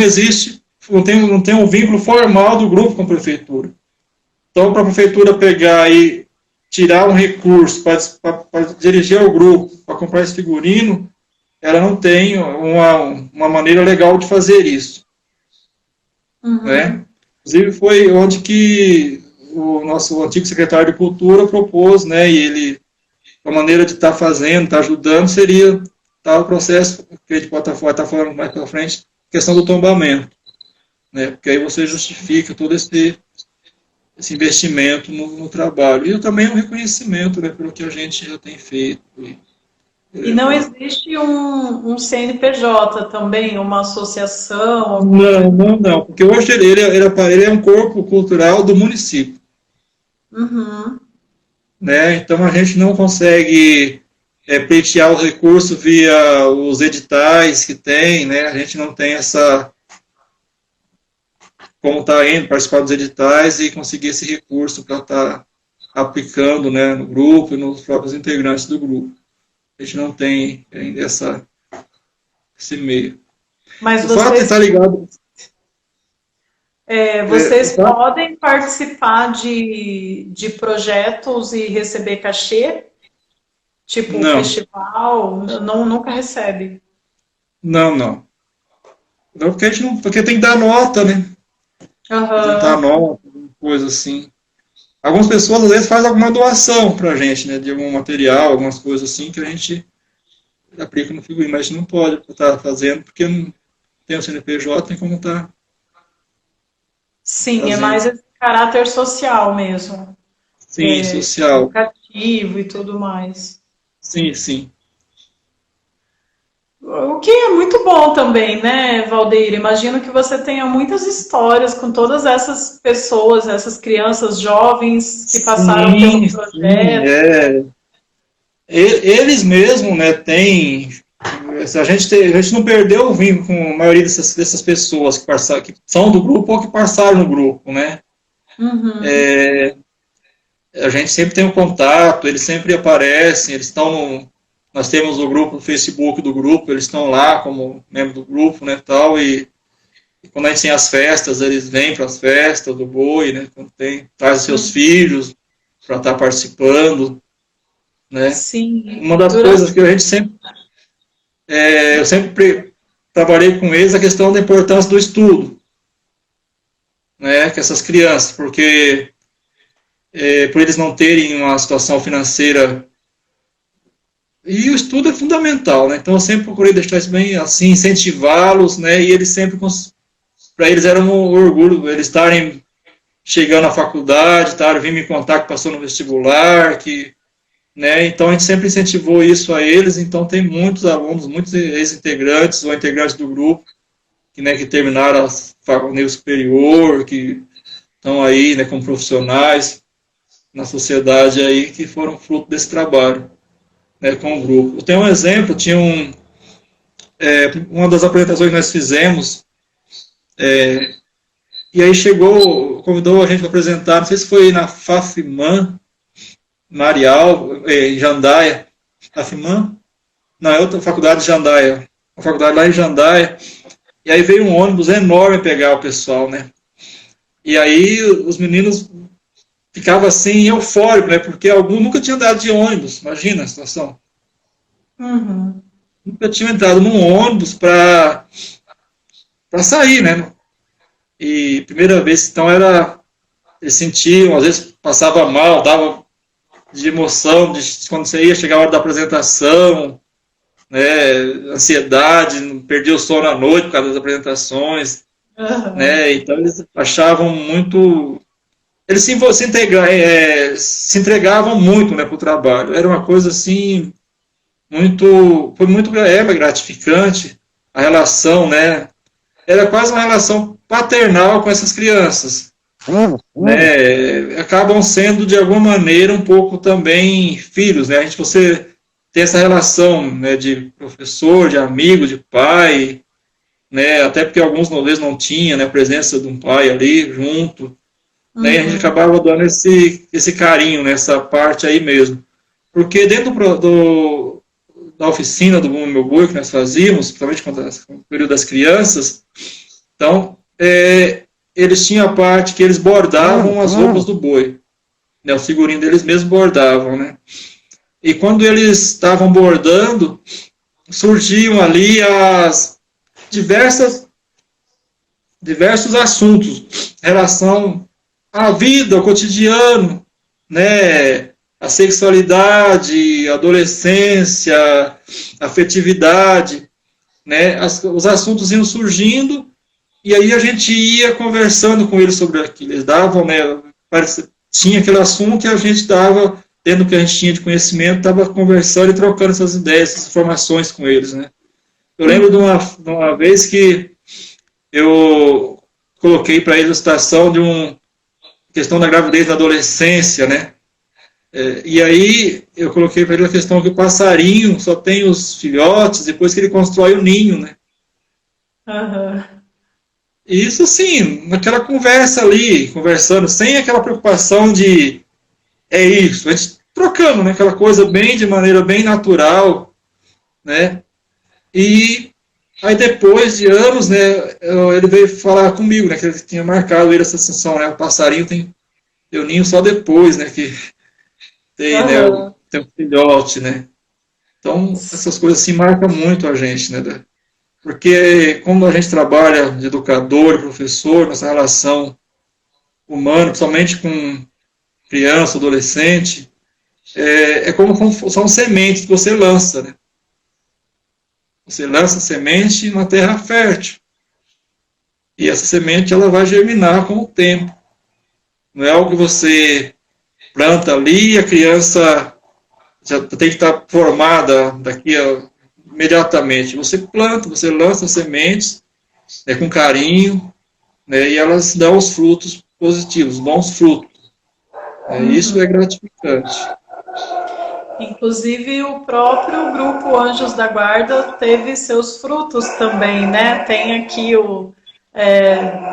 não tem um vínculo formal do grupo com a prefeitura. Então, para a prefeitura pegar e tirar um recurso para dirigir ao grupo, para comprar esse figurino, ela não tem uma maneira legal de fazer isso. Né? Inclusive, foi onde que o nosso antigo secretário de Cultura propôs, né, e a maneira de estar fazendo, estar ajudando, seria o processo que a gente pode estar falando mais para frente, questão do tombamento. Né? Porque aí você justifica todo esse investimento no trabalho. E também um reconhecimento, né, pelo que a gente já tem feito. E não existe um CNPJ também, uma associação? Não, porque hoje ele é um corpo cultural do município. Né? Então a gente não consegue pleitear os recursos via os editais que tem, né? A gente não tem como está indo, participar dos editais e conseguir esse recurso para estar aplicando, né, no grupo e nos próprios integrantes do grupo. A gente não tem ainda esse meio. Mas o fato de estar ligado... vocês podem participar de projetos e receber cachê? Tipo não. Festival? Nunca recebe? Não, porque tem que dar nota, né? Apresentar nota, coisa assim. Algumas pessoas às vezes fazem alguma doação pra gente, né, de algum material, algumas coisas assim que a gente aplica no figurino, mas a gente não pode estar fazendo porque não tem o CNPJ, tem como estar. Sim, fazendo. É mais esse caráter social mesmo. Sim, social. Educativo e tudo mais. Sim. O que é muito bom também, né, Valdeir? Imagino que você tenha muitas histórias com todas essas pessoas, essas crianças jovens que passaram pelo projeto. Eles mesmos, né, têm... A gente não perdeu o vínculo com a maioria dessas pessoas que são do grupo ou que passaram no grupo, né? A gente sempre tem um contato, eles sempre aparecem, eles estão nós temos o grupo, o Facebook do grupo, eles estão lá como membro do grupo, né, tal, e quando a gente tem as festas, eles vêm para as festas do boi, né, quando traz seus filhos para estar participando, né. Sim. Uma das coisas que a gente sempre, eu sempre trabalhei com eles, a questão da importância do estudo, né, que essas crianças, porque por eles não terem uma situação financeira. E o estudo é fundamental, né? Então eu sempre procurei deixar isso bem assim, incentivá-los, né? E eles sempre para eles era um orgulho eles estarem chegando à faculdade, estarem vindo me contar que passou no vestibular, que, né, então a gente sempre incentivou isso a eles, então tem muitos alunos, muitos ex-integrantes ou integrantes do grupo, que, né, que terminaram o nível superior, que estão aí, né, como profissionais na sociedade aí, que foram fruto desse trabalho, né, com o grupo. Eu tenho um exemplo, tinha uma das apresentações que nós fizemos, e aí convidou a gente para apresentar, não sei se foi na FAFIMAN, Marial, em Jandaia, FAFIMAN? Não, é outra faculdade de Jandaia, uma faculdade lá em Jandaia, e aí veio um ônibus enorme pegar o pessoal, né? E aí os meninos ficavam assim, eufóricos, né? Porque alguns nunca tinham andado de ônibus, imagina a situação. Uhum. Nunca tinham entrado num ônibus para sair, né? E primeira vez, então, eles sentiam, às vezes passava mal, dava de emoção, quando você ia chegar a hora da apresentação, né, ansiedade, perdia o sono à noite por causa das apresentações, né, então eles achavam muito, eles se entregavam muito, né, para o trabalho, era uma coisa assim, foi muito gratificante a relação, né, era quase uma relação paternal com essas crianças, né, acabam sendo de alguma maneira um pouco também filhos, né, você tem essa relação, né, de professor, de amigo, de pai, né, até porque alguns talvez não tinham, né, a presença de um pai ali junto, né, e a gente acabava dando esse carinho nessa parte aí mesmo, porque dentro da oficina do Bumba Meu Boi que nós fazíamos, principalmente no período das crianças, então, eles tinham a parte que eles bordavam as roupas do boi, né, o figurino deles mesmos bordavam, né, e quando eles estavam bordando, surgiam ali as diversos assuntos, em relação à vida, ao cotidiano, né, a sexualidade, a adolescência, a afetividade, né, os assuntos iam surgindo, e aí a gente ia conversando com eles sobre aquilo. Eles davam, né, tinha aquele assunto e a gente dava, tendo o que a gente tinha de conhecimento, estava conversando e trocando essas ideias, essas informações com eles, né. Eu lembro de uma vez que eu coloquei para eles a situação de questão da gravidez na adolescência, né, e aí eu coloquei para ele a questão que o passarinho só tem os filhotes depois que ele constrói o ninho, né. E isso assim, naquela conversa ali, conversando, sem aquela preocupação de isso, a gente trocando, né, aquela coisa de maneira bem natural, né, e aí depois de anos, né, ele veio falar comigo, né, que ele tinha marcado ele essa sessão, né, o passarinho tem o ninho só depois, né, que tem, né, tem um filhote, né, então essas coisas assim marcam muito a gente, né, porque como a gente trabalha de educador, professor, nessa relação humana, principalmente com criança, adolescente, como são sementes que você lança, né? Você lança semente na terra fértil. E essa semente ela vai germinar com o tempo. Não é algo que você planta ali e a criança já tem que estar formada imediatamente. Você planta, você lança sementes, né, com carinho, né, e elas dão os frutos positivos, bons frutos. Isso é gratificante. Inclusive, o próprio grupo Anjos da Guarda teve seus frutos também, né? Tem aqui,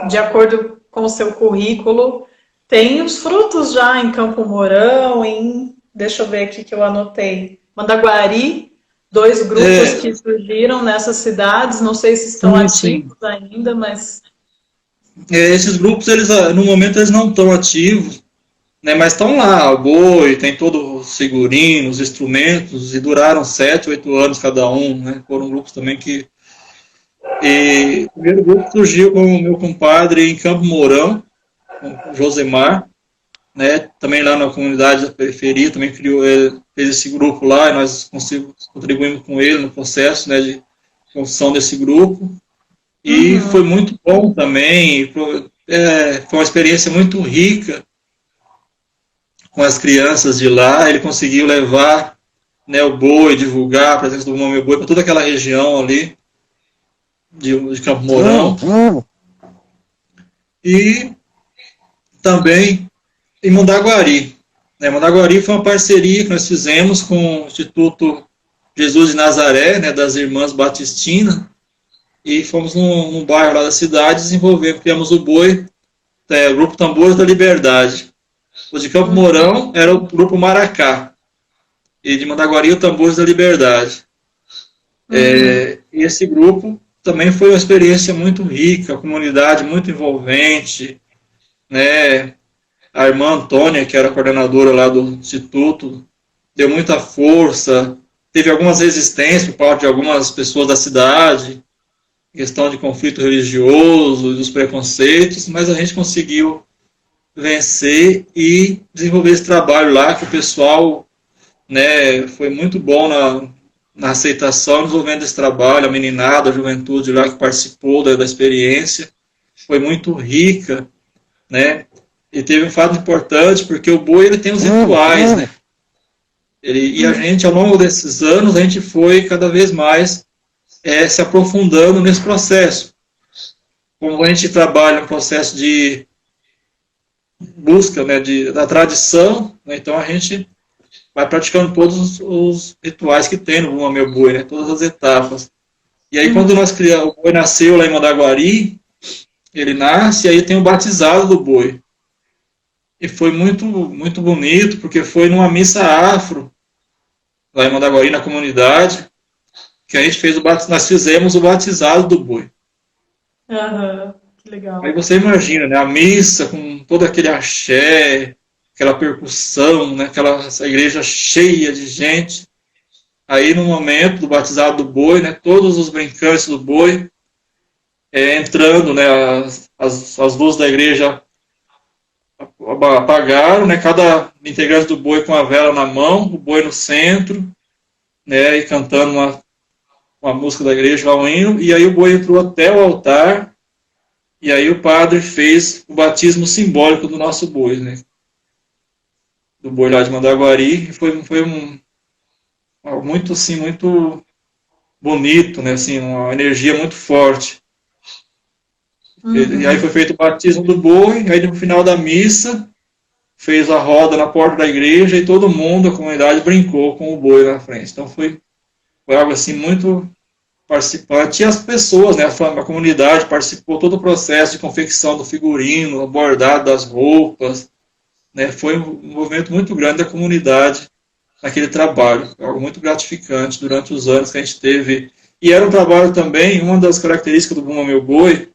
de acordo com o seu currículo, tem os frutos já em Campo Mourão, deixa eu ver aqui que eu anotei, Mandaguari, 2 grupos que surgiram nessas cidades, não sei se estão ativos ainda, mas... Esses grupos, no momento, eles não estão ativos, né, mas estão lá, o boi, tem todo o figurino, os instrumentos, e duraram 7, 8 anos cada um, né, foram grupos também que... E o primeiro grupo surgiu com o meu compadre em Campo Mourão, com o Josemar, né, também lá na comunidade da periferia, também fez esse grupo lá, e nós contribuímos com ele no processo, né, de construção desse grupo. E foi muito bom também, foi uma experiência muito rica com as crianças de lá. Ele conseguiu levar, né, o boi, divulgar a presença do Bumba Meu Boi para toda aquela região ali de Campo Mourão. E também em Mandaguari. Mandaguari foi uma parceria que nós fizemos com o Instituto Jesus de Nazaré, né, das Irmãs Batistinas, e fomos num bairro lá da cidade desenvolver, criamos o boi, o Grupo Tambores da Liberdade. O de Campo Mourão era o Grupo Maracá, e de Mandaguari o Tambores da Liberdade. E esse grupo também foi uma experiência muito rica, a comunidade muito envolvente, né? A irmã Antônia, que era a coordenadora lá do Instituto, deu muita força, teve algumas resistências por parte de algumas pessoas da cidade, questão de conflito religioso, dos preconceitos, mas a gente conseguiu vencer e desenvolver esse trabalho lá, que o pessoal, né, foi muito bom na aceitação, desenvolvendo esse trabalho, a meninada, a juventude lá que participou da experiência, foi muito rica, né? E teve um fato importante, porque o boi ele tem os rituais, né? E a gente, ao longo desses anos, a gente foi cada vez mais se aprofundando nesse processo. Como a gente trabalha um processo de busca, né, da tradição, né, então a gente vai praticando todos os rituais que tem no Bumba Meu Boi, né, todas as etapas. E aí, quando nós criamos, o boi nasceu lá em Mandaguari, ele nasce, e aí tem o batizado do boi. E foi muito, muito bonito, porque foi numa missa afro, lá em Mandaguari, na comunidade, que a gente fez nós fizemos o batizado do boi. Que legal. Aí você imagina, né, a missa com todo aquele axé, aquela percussão, né, essa igreja cheia de gente. Aí no momento do batizado do boi, né, todos os brincantes do boi entrando, né, as luzes da igreja apagaram, né, cada integrante do boi com a vela na mão, o boi no centro, né, e cantando uma música da igreja, um hino, e aí o boi entrou até o altar, e aí o padre fez o batismo simbólico do nosso boi, né, do boi lá de Mandaguari, e foi algo muito, assim, muito bonito, né, assim, uma energia muito forte. E aí foi feito o batismo do boi, aí no final da missa, fez a roda na porta da igreja e todo mundo, a comunidade, brincou com o boi na frente. Então foi algo assim muito participante. E as pessoas, né, a comunidade participou todo o processo de confecção do figurino, o bordado das roupas, né, foi um movimento muito grande da comunidade naquele trabalho. Foi algo muito gratificante durante os anos que a gente teve. E era um trabalho também, uma das características do Bumba Meu Boi,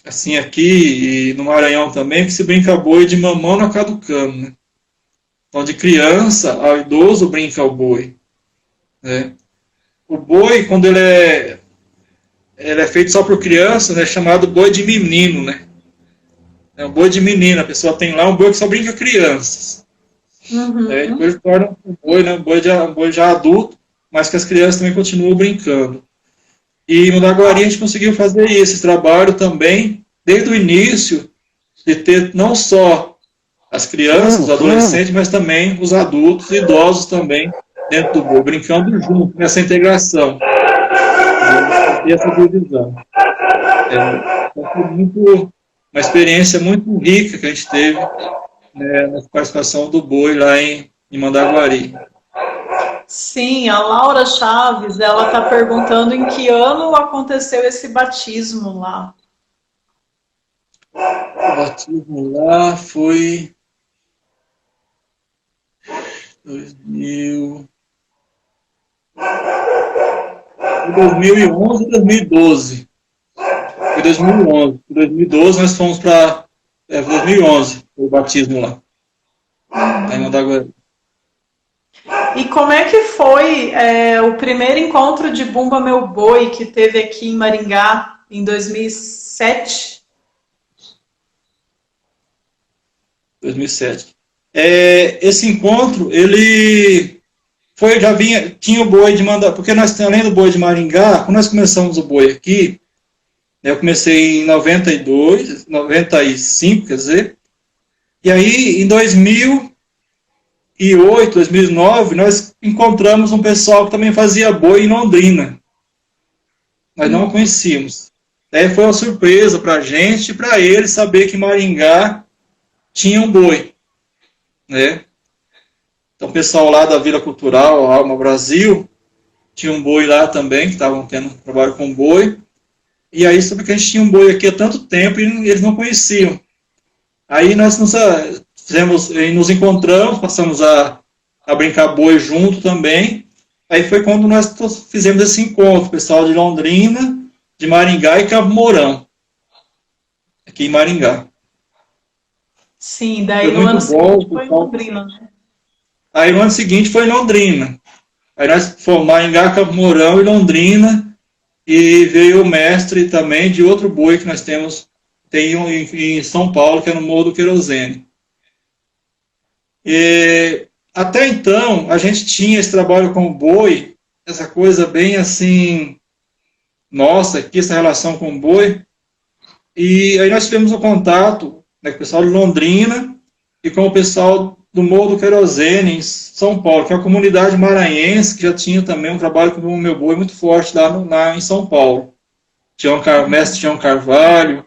assim, aqui e no Maranhão também, que se brinca boi de mamão na caducano, né? Então, de criança ao idoso brinca o boi, né? O boi, quando ele é feito só por criança, né, é chamado boi de menino, né? É um boi de menina, a pessoa tem lá um boi que só brinca crianças. Né? Depois torna um boi, né, um boi já adulto, mas que as crianças também continuam brincando. E no Mandaguari a gente conseguiu fazer esse trabalho também, desde o início, de ter não só as crianças, os adolescentes, mas também os adultos e idosos também dentro do boi, brincando junto, nessa integração. E essa divisão. Foi uma experiência muito rica que a gente teve, né, na participação do boi lá em Mandaguari. Sim, a Laura Chaves, ela está perguntando em que ano aconteceu esse batismo lá. O batismo lá foi 2011, 2012. Foi 2011. Em 2012 nós fomos para 2011, o batismo lá. Em Mandaguari. E como é que foi o primeiro encontro de Bumba Meu Boi que teve aqui em Maringá em 2007? 2007. Esse encontro, ele tinha o boi de Mandaguari, porque nós, além do boi de Maringá, quando nós começamos o boi aqui, Eu comecei em 92, 95, quer dizer, e aí em 2008, 2009, nós encontramos um pessoal que também fazia boi em Londrina. Nós não conhecíamos. Daí foi uma surpresa para a gente e para eles saber que Maringá tinha um boi, né? Então o pessoal lá da Vila Cultural, Alma Brasil, tinha um boi lá também, que estavam tendo trabalho com boi. E aí soube que a gente tinha um boi aqui há tanto tempo e eles não conheciam. Aí nós nos encontramos, passamos a brincar boi junto também. Aí foi quando nós fizemos esse encontro, o pessoal de Londrina, de Maringá e Campo Mourão, aqui em Maringá. Sim, daí no ano seguinte foi em Londrina, né? Aí no ano seguinte foi em Londrina. Aí nós fomos Maringá, Campo Mourão e Londrina, e veio o mestre também de outro boi que nós tem em São Paulo, que é no Morro do Querosene. E até então, a gente tinha esse trabalho com o boi, essa coisa bem assim, nossa, aqui essa relação com o boi. E aí nós tivemos um contato, né, com o pessoal de Londrina e com o pessoal do Morro do Querosene, em São Paulo, que é uma comunidade maranhense que já tinha também um trabalho com o meu boi muito forte lá em São Paulo. Tinha o mestre Tião Carvalho,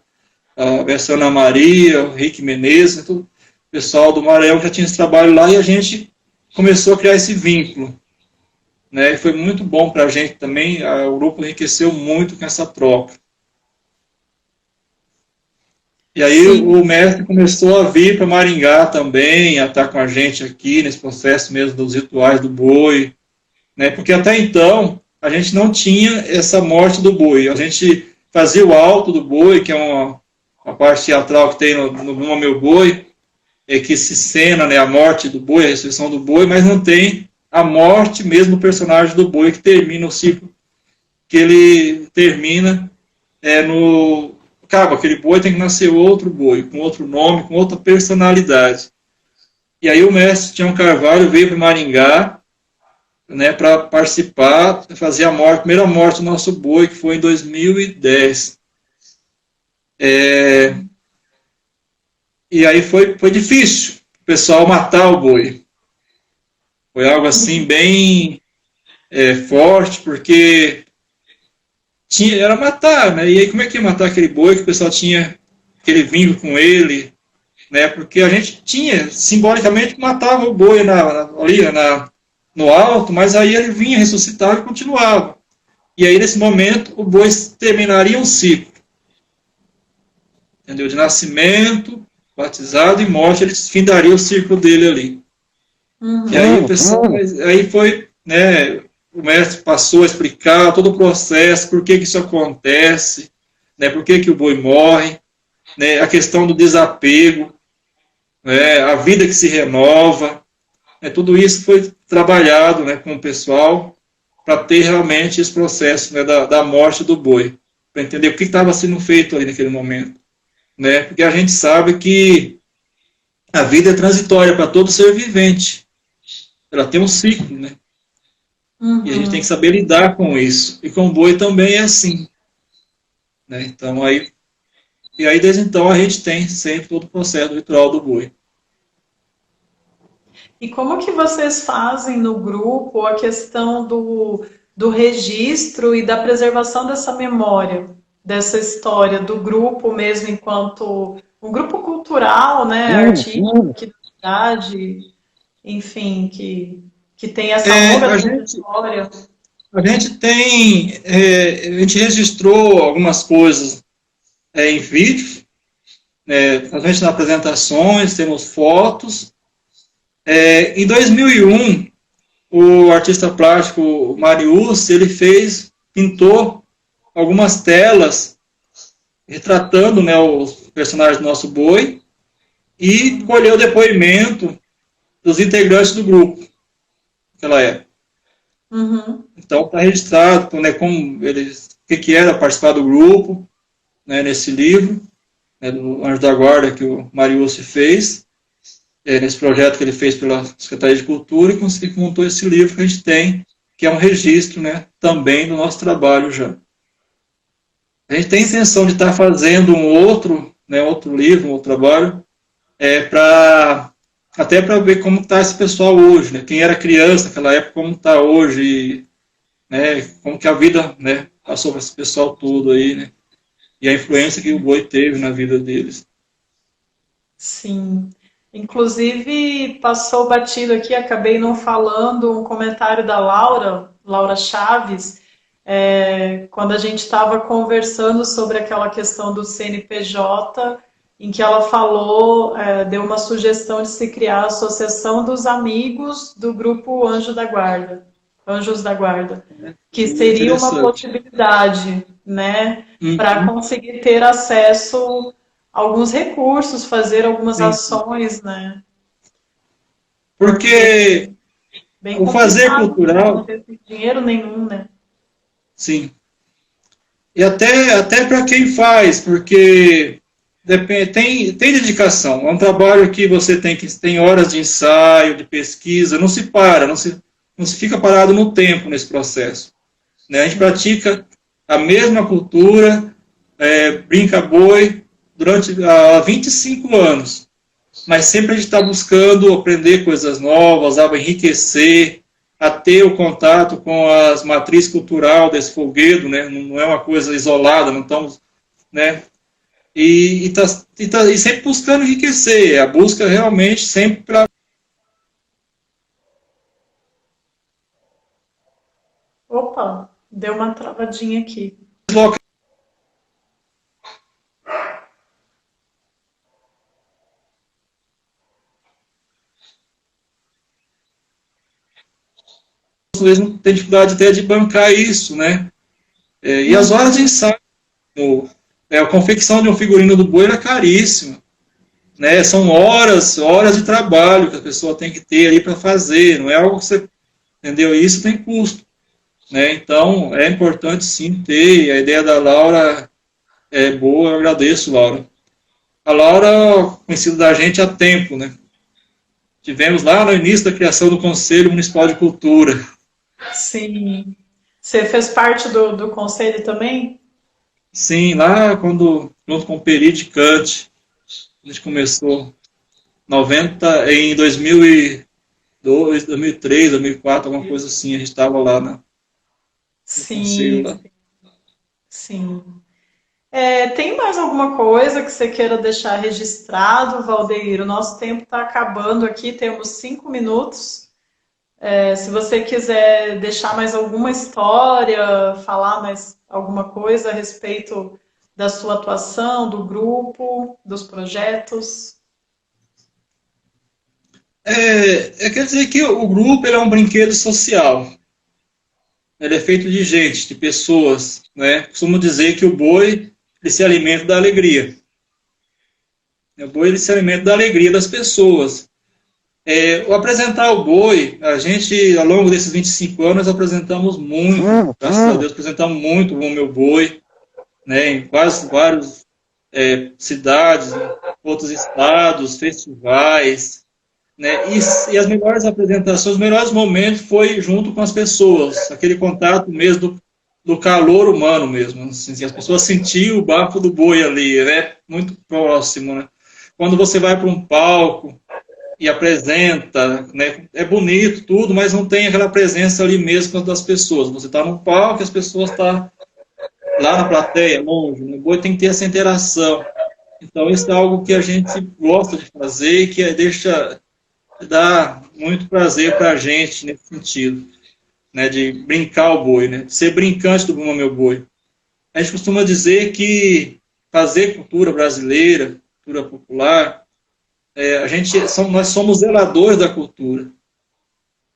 a mestre Ana Maria, o Rick Menezes, o pessoal do Maranhão já tinha esse trabalho lá e a gente começou a criar esse vínculo, né? E foi muito bom para a gente também, o grupo enriqueceu muito com essa troca. E aí Sim. O mestre começou a vir para Maringá também, a estar com a gente aqui nesse processo mesmo dos rituais do boi, né? Porque até então a gente não tinha essa morte do boi. A gente fazia o alto do boi, que é uma parte teatral que tem no Meu Boi, que se cena, né, a morte do boi, a ressurreição do boi, mas não tem a morte mesmo do personagem do boi, que termina o ciclo, que ele termina acaba, aquele boi tem que nascer outro boi, com outro nome, com outra personalidade. E aí o mestre Tião Carvalho veio para Maringá, né, para participar, fazer a primeira morte do nosso boi, que foi em 2010. E aí foi difícil o pessoal matar o boi. Foi algo assim bem forte, porque era matar, né? E aí como é que ia matar aquele boi que o pessoal tinha aquele vínculo com ele, né? Porque a gente tinha, simbolicamente, matava o boi no alto, mas aí ele vinha, ressuscitava e continuava. E aí nesse momento o boi terminaria um ciclo. Entendeu? De nascimento, batizado e morte, ele findaria o círculo dele ali. E aí, aí foi, né, o mestre passou a explicar todo o processo, por que isso acontece, né, por que o boi morre, né, a questão do desapego, né, a vida que se renova, né, tudo isso foi trabalhado, né, com o pessoal para ter realmente esse processo, né, da morte do boi, para entender o que estava sendo feito ali naquele momento. Né? Porque a gente sabe que a vida é transitória para todo ser vivente. Ela tem um ciclo, né? E a gente tem que saber lidar com isso. E com o boi também é assim. Né? Então, desde então, a gente tem sempre todo o processo ritual do boi. E como que vocês fazem no grupo a questão do registro e da preservação dessa memória? Dessa história do grupo mesmo enquanto um grupo cultural, né, artístico, que da cidade, enfim, que tem essa longa história. A gente registrou algumas coisas em vídeo, a gente nas apresentações, temos fotos. Em 2001, o artista plástico Marius, ele pintou algumas telas retratando, né, os personagens do nosso boi e colheu o depoimento dos integrantes do grupo naquela época. Então está registrado, né, como o que era participar do grupo, né, nesse livro, né, do Anjo da Guarda que o Marius fez, nesse projeto que ele fez pela Secretaria de Cultura e montou esse livro que a gente tem, que é um registro, né, também do nosso trabalho já. A gente tem a intenção de estar fazendo um outro, né, outro livro, um outro trabalho, até para ver como está esse pessoal hoje, né? Quem era criança naquela época, como está hoje, né? Como que a vida, né, passou para esse pessoal todo aí, né? E a influência que o boi teve na vida deles. Sim. Inclusive, passou batido aqui, acabei não falando um comentário da Laura, Laura Chaves, quando a gente estava conversando sobre aquela questão do CNPJ, em que ela falou, deu uma sugestão de se criar a Associação dos Amigos do Grupo Anjo da Guarda, Anjos da Guarda, que seria uma Interessante. possibilidade, né, para Uhum. conseguir ter acesso a alguns recursos, fazer algumas Sim, sim. ações, né, porque Porque bem o fazer complicado, né, não cultural, ter dinheiro nenhum, né. sim. E até para quem faz, porque depende, tem dedicação. É um trabalho que você tem horas de ensaio, de pesquisa, não se para, não se fica parado no tempo nesse processo. Né? A gente Sim. pratica a mesma cultura, brinca boi, durante 25 anos. Mas sempre a gente está buscando aprender coisas novas, a enriquecer, a ter o contato com as matrizes cultural desse folguedo, né? Não é uma coisa isolada, não estamos, né? E sempre buscando enriquecer, a busca realmente sempre para Opa, deu uma travadinha aqui. deslocar mesmo tem dificuldade até de bancar isso, né? E as horas de Uhum. ensaio, a confecção de um figurino do boi era caríssima, né? São horas de trabalho que a pessoa tem que ter aí para fazer, não é algo que você, entendeu? Isso tem custo, né? Então é importante sim ter. A ideia da Laura é boa, eu agradeço, Laura. A Laura, conhecida da gente há tempo, né? Tivemos lá no início da criação do Conselho Municipal de Cultura. Sim. Você fez parte do conselho também? Sim, lá quando, junto com o Peri de Cante, a gente começou em 2002, 2003, 2004, alguma coisa assim, a gente estava lá no conselho Sim, lá. sim. Tem mais alguma coisa que você queira deixar registrado, Valdeir? O nosso tempo está acabando aqui, temos 5 minutos. Se você quiser deixar mais alguma história, falar mais alguma coisa a respeito da sua atuação, do grupo, dos projetos. Quer dizer que o grupo ele é um brinquedo social. Ele é feito de gente, de pessoas, né? Costumo dizer que o boi ele se alimenta da alegria. O boi ele se alimenta da alegria das pessoas. O apresentar o boi, a gente, ao longo desses 25 anos, apresentamos muito, graças a Deus, apresentamos muito o meu boi, né, em quase várias cidades, outros estados, festivais, né, e as melhores apresentações, os melhores momentos foi junto com as pessoas, aquele contato mesmo do calor humano mesmo, assim, as pessoas sentiam o bafo do boi ali, né, muito próximo, né. Quando você vai para um palco e apresenta, né, é bonito tudo, mas não tem aquela presença ali mesmo das pessoas. Você está no palco, as pessoas estão lá na plateia, longe, o boi tem que ter essa interação. Então, isso é algo que a gente gosta de fazer e que dá muito prazer para a gente nesse sentido, né, de brincar o boi, né, de ser brincante do Bumba Meu Boi. A gente costuma dizer que fazer cultura brasileira, cultura popular, nós somos zeladores da cultura,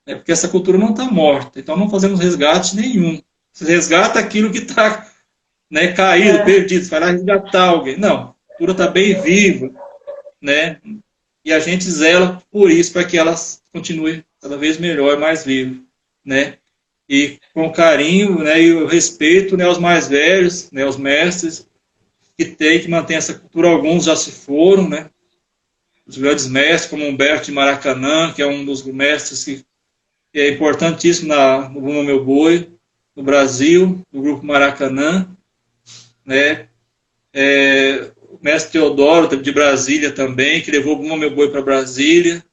né, porque essa cultura não está morta, então não fazemos resgate nenhum. Você resgata aquilo que está, né, caído, É, perdido, você vai lá resgatar alguém. Não, a cultura está bem viva, né, e a gente zela por isso, para que ela continue cada vez melhor, mais viva, né, e com carinho, né, e o respeito, né, aos mais velhos, né, aos mestres, que mantém essa cultura. Alguns já se foram, né, os grandes mestres, como Humberto de Maracanã, que é um dos mestres que é importantíssimo no Bumba Meu Boi, no Brasil, do grupo Maracanã, né? O mestre Teodoro, de Brasília também, que levou o meu boi para Brasília,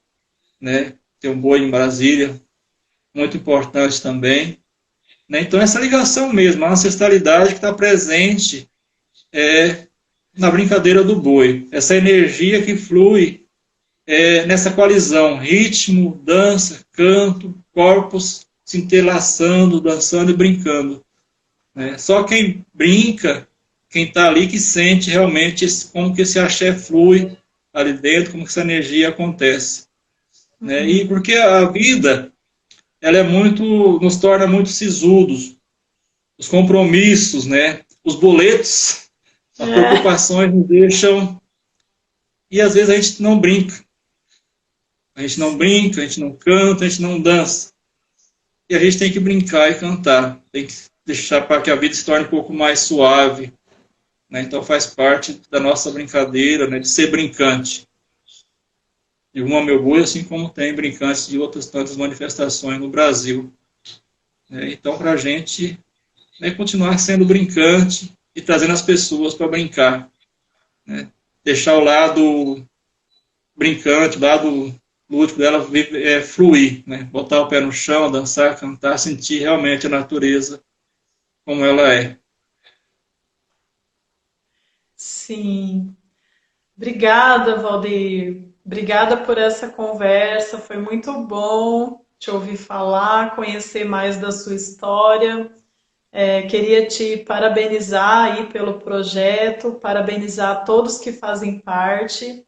né? Tem um boi em Brasília, muito importante também. Né? Então, essa ligação mesmo, a ancestralidade que está presente na brincadeira do boi. Essa energia que flui nessa coalizão, ritmo, dança, canto, corpos se entrelaçando, dançando e brincando. Né? Só quem brinca, quem está ali, que sente realmente como que esse axé flui ali dentro, como que essa energia acontece. Né? E porque a vida, ela nos torna muito sisudos, os compromissos, né? Os boletos, as preocupações nos deixam, e às vezes a gente não brinca. A gente não brinca, a gente não canta, a gente não dança. E a gente tem que brincar e cantar. Tem que deixar para que a vida se torne um pouco mais suave. Né? Então faz parte da nossa brincadeira, né? De ser brincante. De Uma Meu Boi, assim como tem brincantes de outras tantas manifestações no Brasil. Então, para a gente continuar sendo brincante e trazendo as pessoas para brincar. Né? Deixar o lado brincante, o lado lúdico dela fluir, né? Botar o pé no chão, dançar, cantar, sentir realmente a natureza como ela é. Sim. Obrigada, Valdeir. Obrigada por essa conversa. Foi muito bom te ouvir falar, conhecer mais da sua história. Queria te parabenizar aí pelo projeto, parabenizar todos que fazem parte,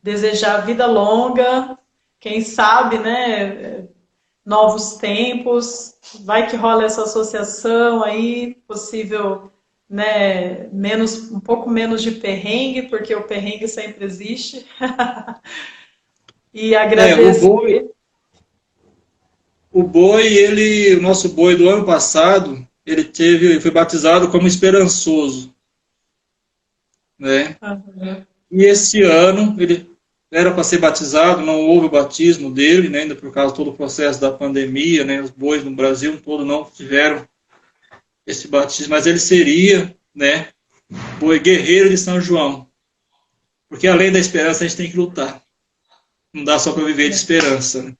desejar vida longa, quem sabe, né, novos tempos, vai que rola essa associação aí, possível, né, um pouco menos de perrengue, porque o perrengue sempre existe. E agradecer. O boi, o nosso boi do ano passado, ele foi batizado como Esperançoso, né? Uhum. E esse ano ele era para ser batizado, não houve o batismo dele, né? Ainda por causa de todo o processo da pandemia, né? Os bois no Brasil todo não tiveram esse batismo, mas ele seria, né? Boi guerreiro de São João, porque além da esperança a gente tem que lutar. Não dá só para viver de esperança, né?